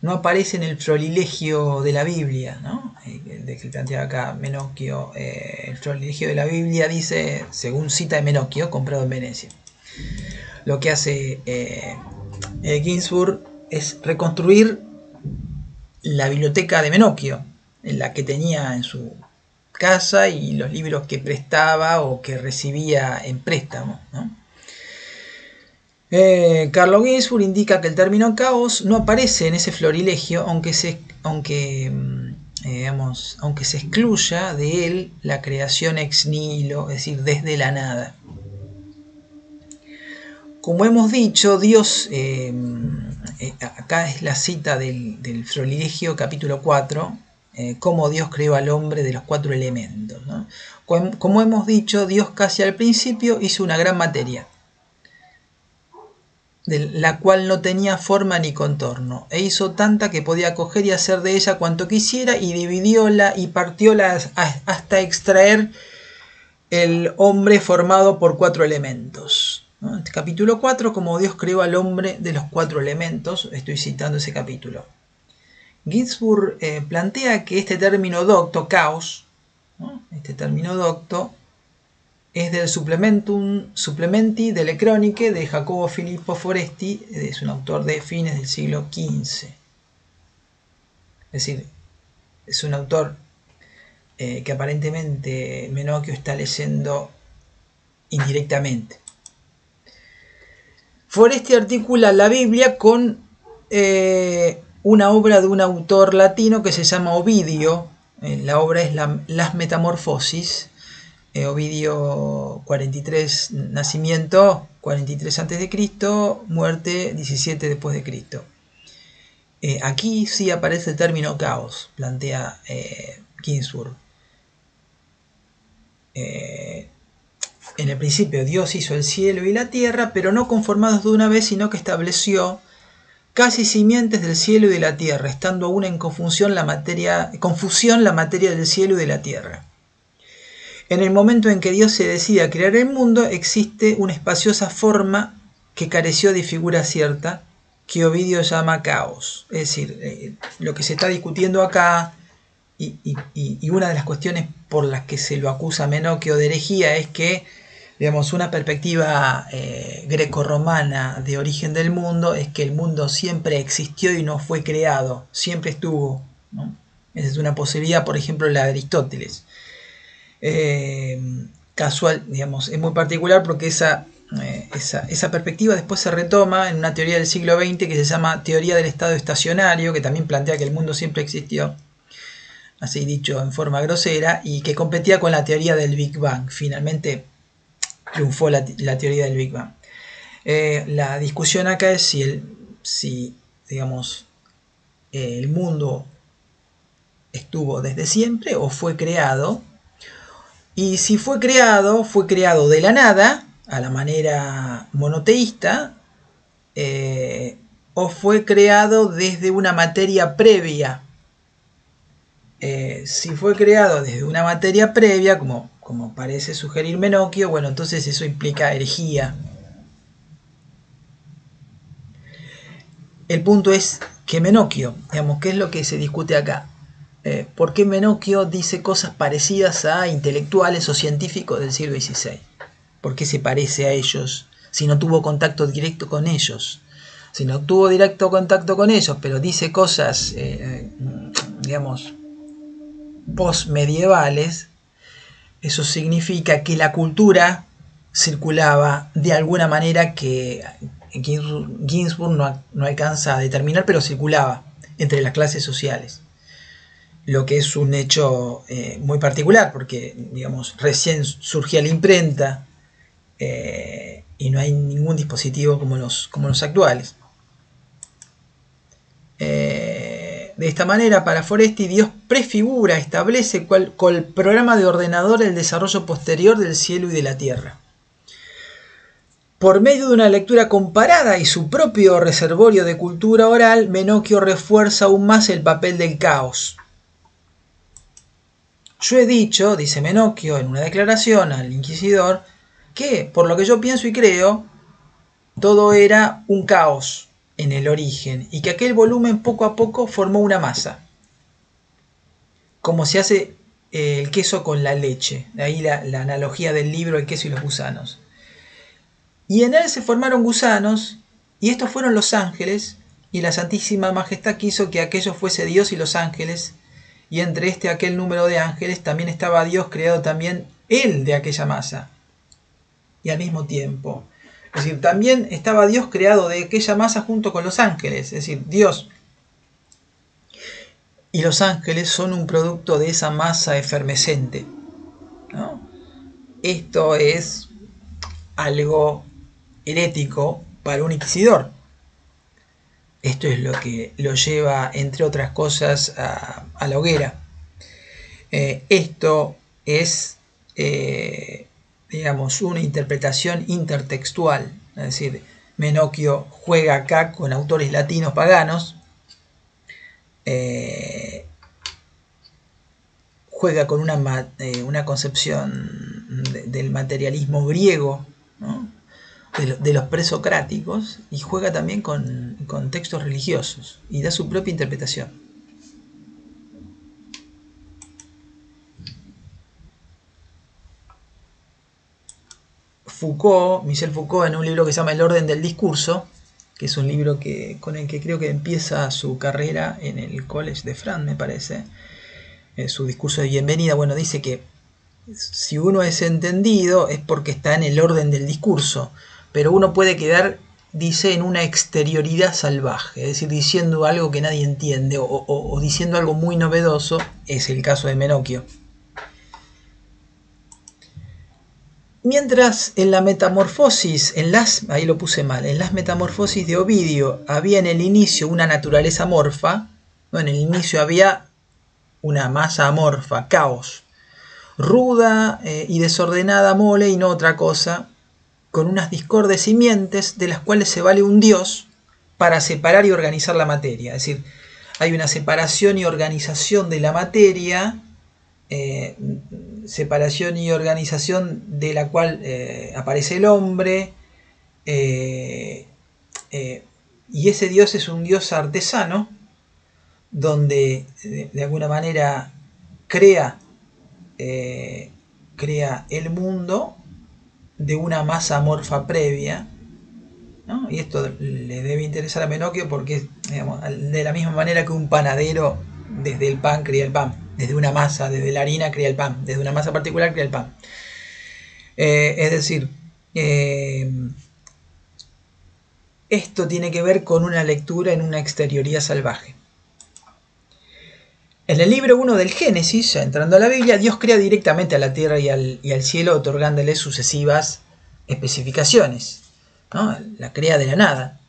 no aparece en el florilegio de la Biblia, ¿no? De que planteaba acá Menocchio. El florilegio de la Biblia dice, según cita de Menocchio, comprado en Venecia. Lo que hace Ginzburg es reconstruir la biblioteca de Menocchio, en la que tenía en su casa, y los libros que prestaba o que recibía en préstamo, ¿no? Carlo Ginzburg indica que el término caos no aparece en ese florilegio, aunque se excluya de él la creación ex nihilo, es decir, desde la nada. Como hemos dicho, Dios, acá es la cita del Florilegio capítulo 4, cómo Dios creó al hombre de los 4 elementos, ¿no? Como hemos dicho, Dios casi al principio hizo una gran materia, de la cual no tenía forma ni contorno, e hizo tanta que podía coger y hacer de ella cuanto quisiera, y dividióla y partióla hasta extraer el hombre formado por 4 elementos. ¿No? Este capítulo 4, como Dios creó al hombre de los 4 elementos, estoy citando ese capítulo. Ginzburg plantea que este término docto, caos, ¿no? Este término docto es del Supplementi delle Croniche de Jacobo Filippo Foresti, es un autor de fines del siglo XV. Es decir, es un autor que aparentemente Menocchio está leyendo indirectamente. Foresti articula la Biblia con una obra de un autor latino que se llama Ovidio. La obra es Las Metamorfosis. Ovidio 43 nacimiento, 43 a.C., muerte 17 después de Cristo. Aquí sí aparece el término caos, plantea Ginzburg. En el principio Dios hizo el cielo y la tierra, pero no conformados de una vez, sino que estableció casi simientes del cielo y de la tierra, estando aún en confusión la materia del cielo y de la tierra. En el momento en que Dios se decide a crear el mundo, existe una espaciosa forma que careció de figura cierta, que Ovidio llama caos. Es decir, lo que se está discutiendo acá, y una de las cuestiones por las que se lo acusa a Menocchio de herejía, es que, digamos, una perspectiva grecorromana de origen del mundo es que el mundo siempre existió y no fue creado, siempre estuvo, ¿no? Esa es una posibilidad, por ejemplo, la de Aristóteles. Casual, digamos, es muy particular porque esa perspectiva después se retoma en una teoría del siglo XX que se llama teoría del estado estacionario, que también plantea que el mundo siempre existió, así dicho en forma grosera, y que competía con la teoría del Big Bang. Finalmente triunfó la teoría del Big Bang. La discusión acá es si digamos, el mundo estuvo desde siempre o fue creado, Y si fue creado de la nada, a la manera monoteísta, o fue creado desde una materia previa. Si fue creado desde una materia previa, como parece sugerir Menocchio, bueno, entonces eso implica herejía. El punto es que Menocchio, digamos, ¿qué es lo que se discute acá? ¿Por qué Menocchio dice cosas parecidas a intelectuales o científicos del siglo XVI? ¿Por qué se parece a ellos si no tuvo contacto directo con ellos? Si no tuvo directo contacto con ellos, pero dice cosas, digamos, postmedievales, eso significa que la cultura circulaba de alguna manera que Ginsburg no alcanza a determinar, pero circulaba entre las clases sociales. Lo que es un hecho muy particular, porque digamos, recién surgía la imprenta y no hay ningún dispositivo como los actuales. De esta manera, para Foresti, Dios prefigura, establece cual programa de ordenador el desarrollo posterior del cielo y de la tierra. Por medio de una lectura comparada y su propio reservorio de cultura oral, Menocchio refuerza aún más el papel del caos. Yo he dicho, dice Menocchio en una declaración al inquisidor, que, por lo que yo pienso y creo, todo era un caos en el origen y que aquel volumen poco a poco formó una masa, como se hace el queso con la leche, de ahí la analogía del libro El queso y los gusanos. Y en él se formaron gusanos, y estos fueron los ángeles, y la Santísima Majestad quiso que aquello fuese Dios y los ángeles, y entre aquel número de ángeles también estaba Dios, creado también él de aquella masa, y al mismo tiempo. Es decir, también estaba Dios creado de aquella masa junto con los ángeles, es decir, Dios y los ángeles son un producto de esa masa efervescente, ¿no? Esto es algo herético para un inquisidor. Esto es lo que lo lleva, entre otras cosas, a la hoguera. Esto es, digamos, una interpretación intertextual. Es decir, Menocchio juega acá con autores latinos paganos, juega con una concepción del materialismo griego, ¿no? de los presocráticos, y juega también con textos religiosos y da su propia interpretación. Michel Foucault, en un libro que se llama El orden del discurso, que es un libro con el que creo que empieza su carrera en el Collège de France, me parece, su discurso de bienvenida, bueno, dice que si uno es entendido es porque está en el orden del discurso, pero uno puede quedar, dice, en una exterioridad salvaje, es decir, diciendo algo que nadie entiende o diciendo algo muy novedoso, es el caso de Menocchio. Mientras en la metamorfosis, ahí lo puse mal, en las metamorfosis de Ovidio había en el inicio una naturaleza amorfa, ¿no? En el inicio había una masa amorfa, caos, ruda y desordenada mole y no otra cosa, con unas discordes simientes de las cuales se vale un dios para separar y organizar la materia. Es decir, hay una separación y organización de la materia, separación y organización de la cual aparece el hombre, y ese dios es un dios artesano, donde de alguna manera crea el mundo de una masa amorfa previa, ¿no? Y esto le debe interesar a Menocchio porque, digamos, de la misma manera que un panadero desde el pan crea el pan, desde una masa, desde la harina crea el pan, desde una masa particular crea el pan. Es decir, esto tiene que ver con una lectura en una exterioridad salvaje. En el libro 1 del Génesis, ya entrando a la Biblia, Dios crea directamente a la tierra y al cielo, otorgándole sucesivas especificaciones, ¿no? La crea de la nada.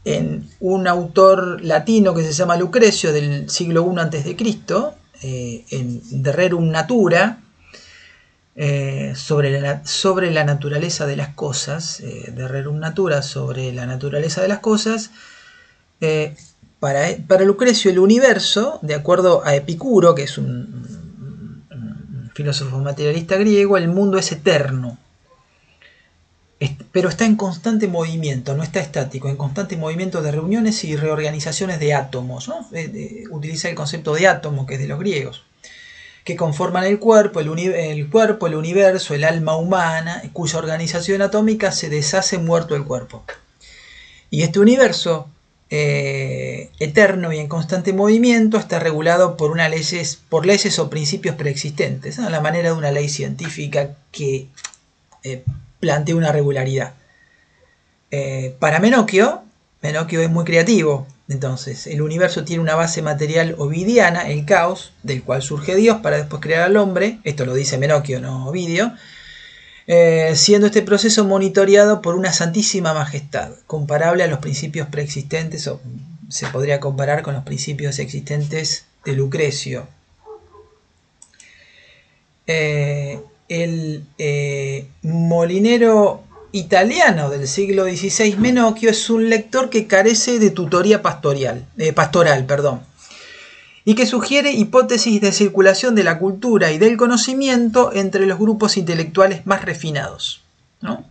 En un autor latino que se llama Lucrecio, del siglo I a.C., de Rerum Natura, sobre la naturaleza de las cosas, de Rerum Natura, sobre la naturaleza de las cosas. Para Lucrecio, el universo, de acuerdo a Epicuro, que es un filósofo materialista griego, el mundo es eterno, pero está en constante movimiento, no está estático, en constante movimiento de reuniones y reorganizaciones de átomos, ¿no? Utiliza el concepto de átomo, que es de los griegos, que conforman el cuerpo, el universo, el alma humana, cuya organización atómica se deshace muerto el cuerpo. Y este universo eterno y en constante movimiento está regulado por leyes o principios preexistentes, ¿no? A la manera de una ley científica que plantea una regularidad. Para Menocchio es muy creativo. Entonces, el universo tiene una base material ovidiana, el caos, del cual surge Dios para después crear al hombre. Esto lo dice Menocchio, no Ovidio. Siendo este proceso monitoreado por una santísima majestad, comparable a los principios preexistentes, o se podría comparar con los principios existentes de Lucrecio. El molinero italiano del siglo XVI, Menocchio, es un lector que carece de tutoría pastoral, y que sugiere hipótesis de circulación de la cultura y del conocimiento entre los grupos intelectuales más refinados, ¿no?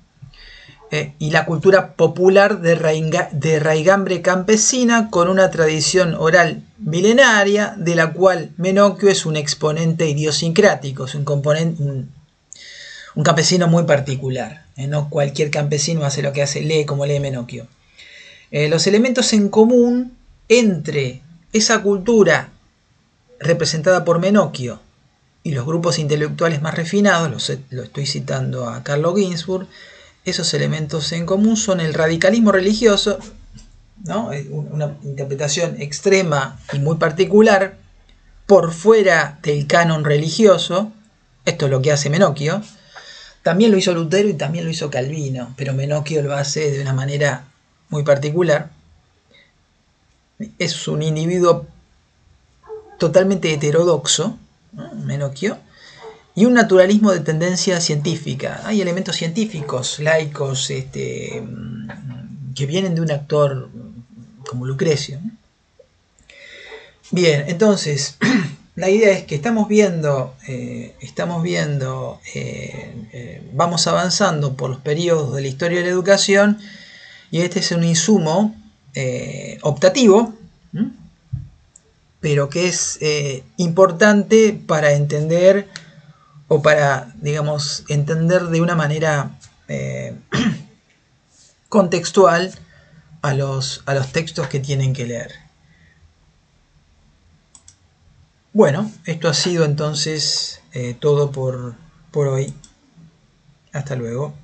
Y la cultura popular de raigambre campesina, con una tradición oral milenaria, de la cual Menocchio es un exponente idiosincrático, es un campesino muy particular. No cualquier campesino hace lo que hace, lee como lee Menocchio. Los elementos en común entre esa cultura representada por Menocchio y los grupos intelectuales más refinados, lo estoy citando a Carlo Ginzburg, esos elementos en común son el radicalismo religioso, ¿no? Una interpretación extrema y muy particular por fuera del canon religioso. Esto es lo que hace Menocchio. También lo hizo Lutero y también lo hizo Calvino, pero Menocchio lo hace de una manera muy particular. Es un individuo totalmente heterodoxo, ¿no? Menocchio, y un naturalismo de tendencia científica. Hay elementos científicos, laicos, que vienen de un actor como Lucrecio. Bien, entonces, la idea es que estamos viendo, vamos avanzando por los periodos de la historia de la educación, y este es un insumo optativo, pero que es importante para entender, o para, digamos, entender de una manera contextual a los textos que tienen que leer. Bueno, esto ha sido entonces todo por hoy. Hasta luego.